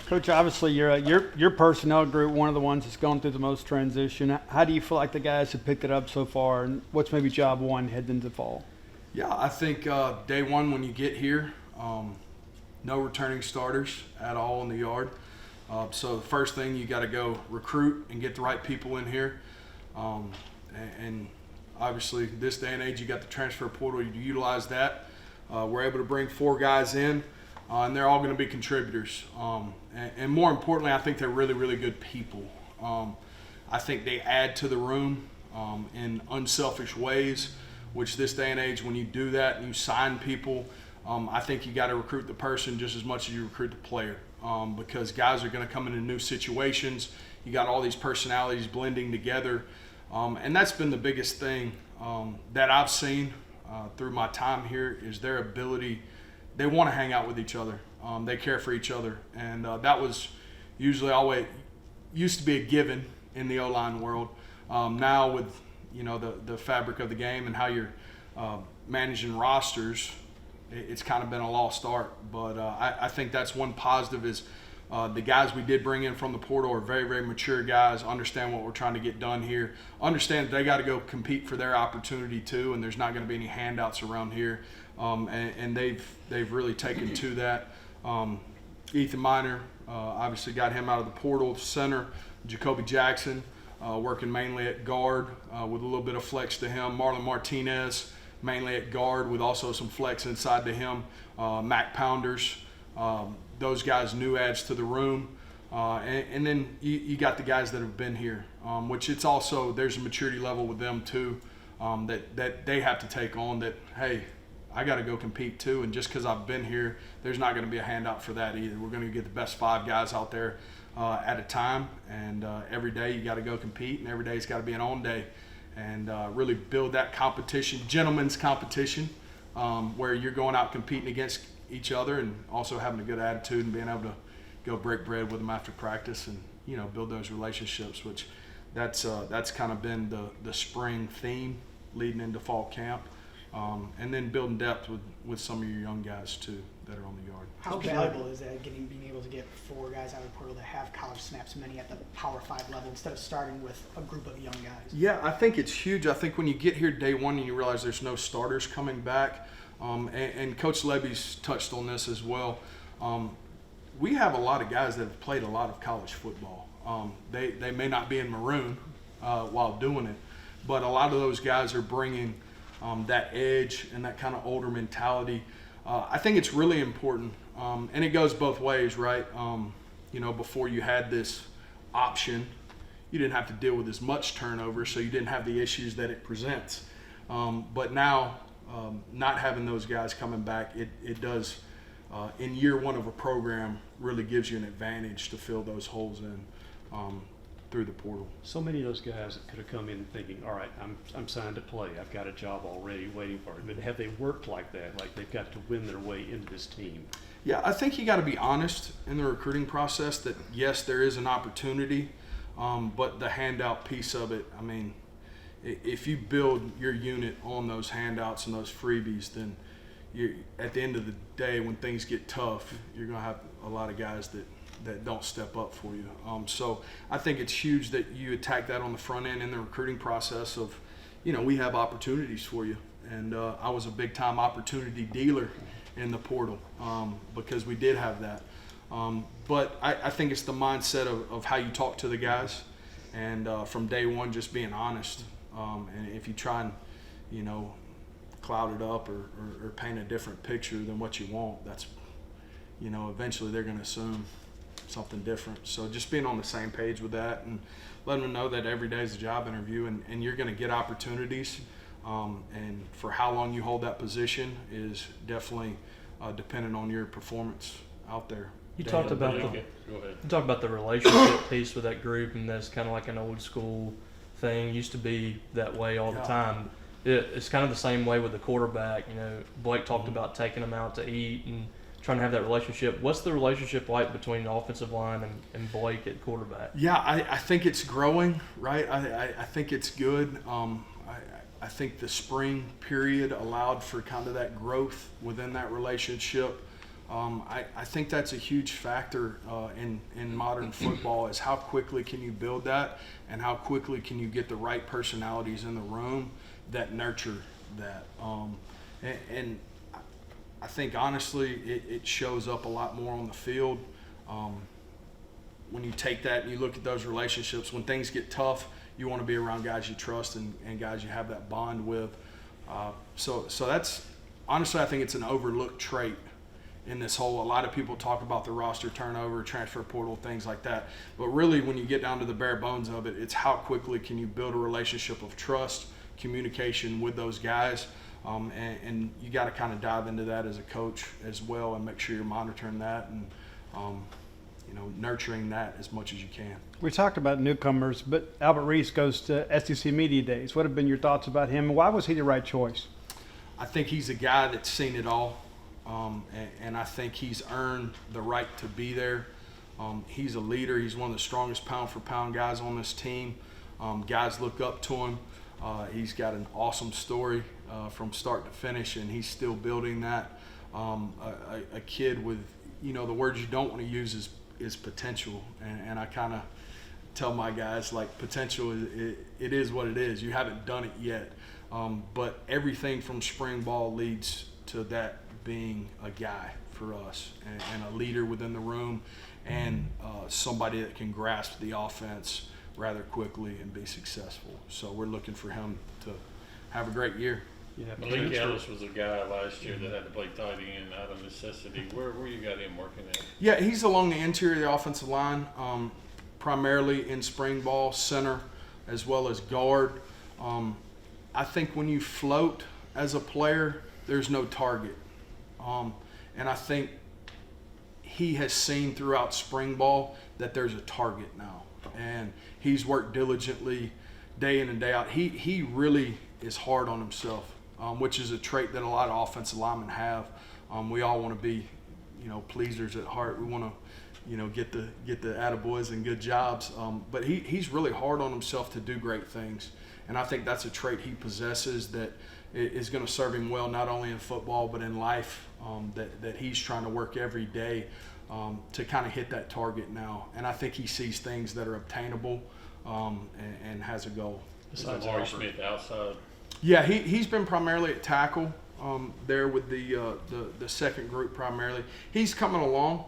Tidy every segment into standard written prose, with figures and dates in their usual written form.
Coach, obviously your personnel group, one of the ones that's gone through the most transition. How do you feel like the guys have picked it up so far, and what's maybe job one heading into fall? Yeah, I think day one when you get here, no returning starters at all in the yard. So the first thing, you got to go recruit and get the right people in here. And obviously this day and age, you got the transfer portal, you utilize that. We're able to bring 4 guys in, and they're all going to be contributors. And more importantly, I think they're really, really good people. I think they add to the room in unselfish ways, which this day and age, when you do that and you sign people, I think you got to recruit the person just as much as you recruit the player, because guys are going to come into new situations. You got all these personalities blending together, and that's been the biggest thing that I've seen through my time here is their ability. They want to hang out with each other. They care for each other, and that was usually always used to be a given in the O-line world. Now with the fabric of the game and how you're managing rosters, it's kind of been a lost art. But I think that's one positive is the guys we did bring in from the portal are very, very mature guys, understand what we're trying to get done here, understand that they got to go compete for their opportunity too, and there's not going to be any handouts around here. And they've really taken to that. Ethan Miner, obviously got him out of the portal center. Jacoby Jackson, working mainly at guard with a little bit of flex to him. Marlon Martinez, mainly at guard with also some flex inside to him. Mac Pounders, those guys new adds to the room. And then you got the guys that have been here, which it's also, there's a maturity level with them too, that they have to take on that, hey, I got to go compete too. And just because I've been here, there's not going to be a handout for that either. We're going to get the best 5 guys out there at a time. And every day you got to go compete, and every day's got to be an on day. And really build that competition, gentleman's competition, where you're going out competing against each other and also having a good attitude and being able to go break bread with them after practice and, build those relationships, which that's kind of been the spring theme leading into fall camp. And then building depth with some of your young guys too that are on the yard. How valuable is that, being able to get 4 guys out of the portal that have college snaps, many at the Power 5 level, instead of starting with a group of young guys? Yeah, I think it's huge. I think when you get here day one and you realize there's no starters coming back, and Coach Levy's touched on this as well, we have a lot of guys that have played a lot of college football. They may not be in maroon while doing it, but a lot of those guys are bringing that edge and that kind of older mentality. I think it's really important, and it goes both ways, right? Before you had this option, you didn't have to deal with as much turnover, so you didn't have the issues that it presents. But now, not having those guys coming back, it does, in year one of a program, really gives you an advantage to fill those holes in through the portal. So many of those guys that could have come in thinking, all right, I'm signed to play. I've got a job already waiting for it. But have they worked like that? Like they've got to win their way into this team? Yeah, I think you got to be honest in the recruiting process that, yes, there is an opportunity, but the handout piece of it, I mean, if you build your unit on those handouts and those freebies, then at the end of the day, when things get tough, you're going to have a lot of guys that don't step up for you. So I think it's huge that you attack that on the front end in the recruiting process of, we have opportunities for you. And I was a big-time opportunity dealer in the portal because we did have that. But I think it's the mindset of how you talk to the guys and from day one just being honest. And if you try and, cloud it up or paint a different picture than what you want, that's, eventually they're going to assume something different. So just being on the same page with that and letting them know that every day is a job interview and you're going to get opportunities. And for how long you hold that position is definitely dependent on your performance out there. You talked about the relationship piece with that group, and that's kind of like an old school thing. Used to be that way all the time. It's kind of the same way with the quarterback. Blake talked about taking them out to eat and trying to have that relationship. What's the relationship like between the offensive line and Blake at quarterback? Yeah, I think it's growing, right? I think it's good. I think the spring period allowed for kind of that growth within that relationship. I think that's a huge factor in modern football is how quickly can you build that and how quickly can you get the right personalities in the room that nurture that. And I think honestly it shows up a lot more on the field. When you take that and you look at those relationships, when things get tough, you want to be around guys you trust and guys you have that bond with. So that's honestly, I think it's an overlooked trait in this whole. A lot of people talk about the roster turnover, transfer portal, things like that. But really, when you get down to the bare bones of it, it's how quickly can you build a relationship of trust, communication with those guys. And you got to kind of dive into that as a coach as well and make sure you're monitoring that and nurturing that as much as you can. We talked about newcomers, but Albert Reese goes to SEC Media Days. What have been your thoughts about him, and why was he the right choice? I think he's a guy that's seen it all, and I think he's earned the right to be there. He's a leader. He's one of the strongest pound-for-pound guys on this team. Guys look up to him. He's got an awesome story from start to finish, and he's still building that. A kid with, the words you don't want to use is potential, and I kind of tell my guys, like, potential it is what it is. You haven't done it yet, but everything from spring ball leads to that being a guy for us and a leader within the room and somebody that can grasp the offense rather quickly and be successful. So we're looking for him to have a great year. Yeah, Malik Ellis was a guy last year that had to play tight end out of necessity. Where you got him working at? Yeah, he's along the interior of the offensive line, primarily in spring ball, center, as well as guard. I think when you float as a player, there's no target. And I think he has seen throughout spring ball that there's a target now. And he's worked diligently day in and day out. He really is hard on himself. Which is a trait that a lot of offensive linemen have. We all want to be, pleasers at heart. We want to, get the attaboys and good jobs. But he's really hard on himself to do great things. And I think that's a trait he possesses that is going to serve him well, not only in football but in life, that he's trying to work every day to kind of hit that target now. And I think he sees things that are obtainable and has a goal. Besides Amari Smith outside. Yeah, he's been primarily at tackle there with the second group primarily. He's coming along.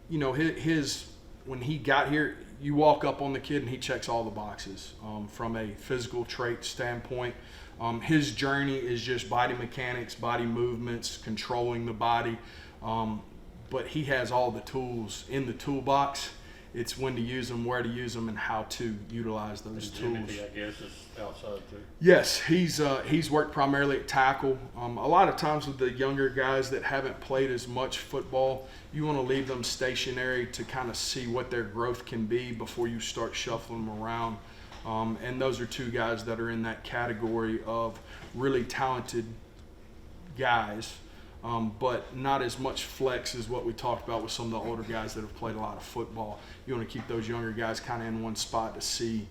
His when he got here, you walk up on the kid and he checks all the boxes from a physical trait standpoint. His journey is just body mechanics, body movements, controlling the body. But he has all the tools in the toolbox. It's when to use them, where to use them, and how to utilize those tools. Timothy, I guess, is outside too. Yes, he's worked primarily at tackle. A lot of times with the younger guys that haven't played as much football, you want to leave them stationary to kind of see what their growth can be before you start shuffling them around. And those are two guys that are in that category of really talented guys. But not as much flex as what we talked about with some of the older guys that have played a lot of football. You want to keep those younger guys kind of in one spot to see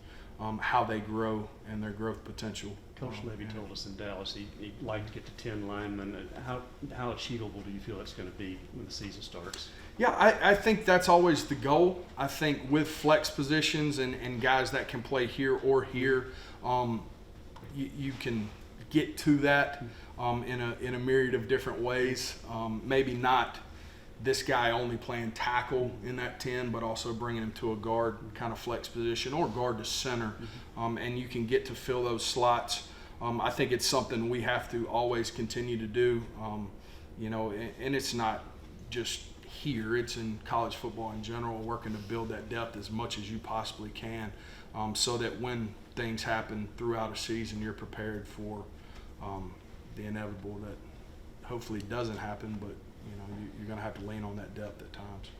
how they grow and their growth potential. Coach Levy told us in Dallas he'd like to get to 10 linemen. How achievable do you feel that's going to be when the season starts? Yeah, I think that's always the goal. I think with flex positions and guys that can play here or here, you can get to that. In a myriad of different ways. Maybe not this guy only playing tackle in that 10, but also bringing him to a guard kind of flex position or guard to center. And you can get to fill those slots. I think it's something we have to always continue to do. And it's not just here. It's in college football in general, working to build that depth as much as you possibly can so that when things happen throughout a season, you're prepared for the inevitable that hopefully doesn't happen, but you're going to have to lean on that depth at times.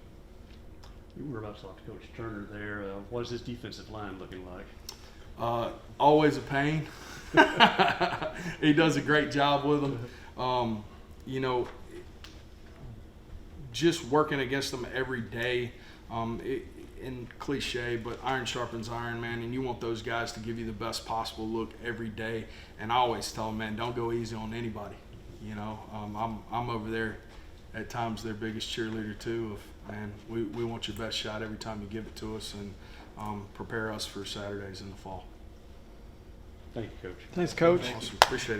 You were about to talk to Coach Turner there. What is his defensive line looking like? Always a pain. He does a great job with them. Just working against them every day. And cliche, but iron sharpens iron, man, and you want those guys to give you the best possible look every day. And I always tell them, man, don't go easy on anybody. I'm over there at times their biggest cheerleader too. Of man, we want your best shot every time you give it to us, and prepare us for Saturdays in the fall. Thank you, Coach. Thanks, Coach. Awesome, appreciate it.